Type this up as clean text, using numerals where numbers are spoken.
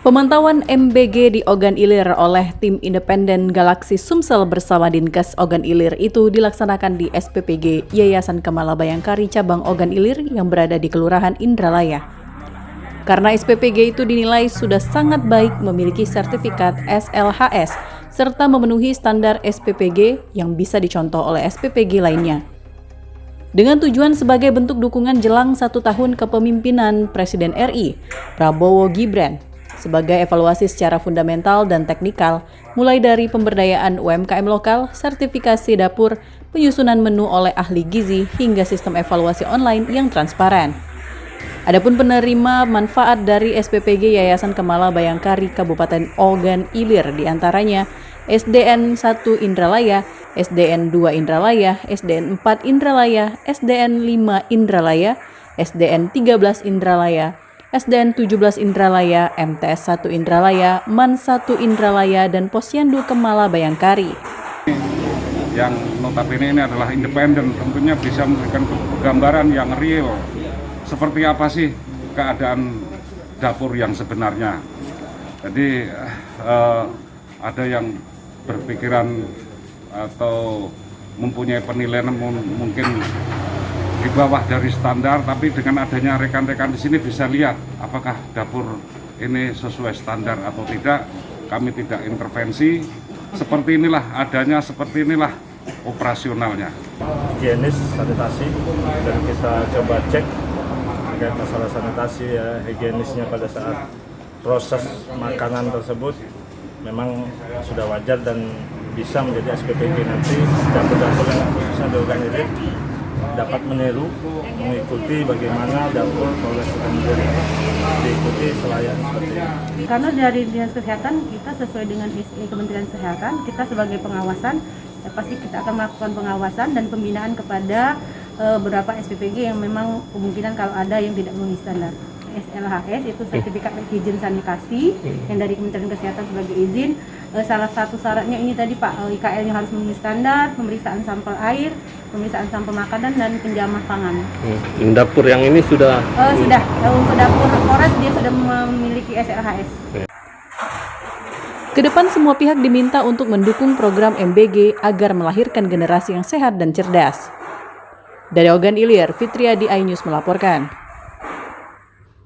Pemantauan MBG di Ogan Ilir oleh tim independen Galaksi Sumsel bersama Dinkes Ogan Ilir itu dilaksanakan di SPPG Yayasan Kemala Bayangkari Cabang Ogan Ilir yang berada di Kelurahan Indralaya. Karena SPPG itu dinilai sudah sangat baik memiliki sertifikat SLHS serta memenuhi standar SPPG yang bisa dicontoh oleh SPPG lainnya. Dengan tujuan sebagai bentuk dukungan jelang 1 tahun kepemimpinan Presiden RI, Prabowo Gibran, sebagai evaluasi secara fundamental dan teknikal, mulai dari pemberdayaan UMKM lokal, sertifikasi dapur, penyusunan menu oleh ahli gizi, hingga sistem evaluasi online yang transparan. Adapun penerima manfaat dari SPPG Yayasan Kemala Bayangkari Kabupaten Ogan Ilir diantaranya SDN 1 Indralaya, SDN 2 Indralaya, SDN 4 Indralaya, SDN 5 Indralaya, SDN 13 Indralaya, SDN 17 Indralaya, MTS 1 Indralaya, MAN 1 Indralaya, dan Posyandu Kemala Bayangkari. Yang notabene ini adalah independen, tentunya bisa memberikan gambaran yang real. Seperti apa sih keadaan dapur yang sebenarnya. Jadi ada yang berpikiran atau mempunyai penilaian mungkin di bawah dari standar, tapi dengan adanya rekan-rekan di sini bisa lihat apakah dapur ini sesuai standar atau tidak. Kami tidak intervensi, seperti inilah adanya, seperti inilah operasionalnya. Higienis sanitasi, dan kita coba cek terkait masalah sanitasi ya, higienisnya pada saat proses makanan tersebut memang sudah wajar dan bisa menjadi SPPG. Nanti dapur-dapur yang khususnya di Ogan Ilir dapat meniru, mengikuti bagaimana dapur Polres Ogan Ilir diikuti selayaknya seperti ini. Karena dari Dinas Kesehatan kita sesuai dengan SE Kementerian Kesehatan, kita sebagai pengawasan pasti kita akan melakukan pengawasan dan pembinaan kepada beberapa SPPG yang memang kemungkinan kalau ada yang tidak memenuhi standar. SLHS itu sertifikat izin sanitasi yang dari Kementerian Kesehatan sebagai izin. Salah satu syaratnya ini tadi Pak, IKL-nya harus memenuhi standar, pemeriksaan sampel air, pemeriksaan sampel makanan, dan penjamah pangan. Dapur yang ini sudah? Sudah, untuk dapur Polres dia sudah memiliki SLHS. Kedepan semua pihak diminta untuk mendukung program MBG agar melahirkan generasi yang sehat dan cerdas. Dari Ogan Ilir, Fitriadi iNews melaporkan.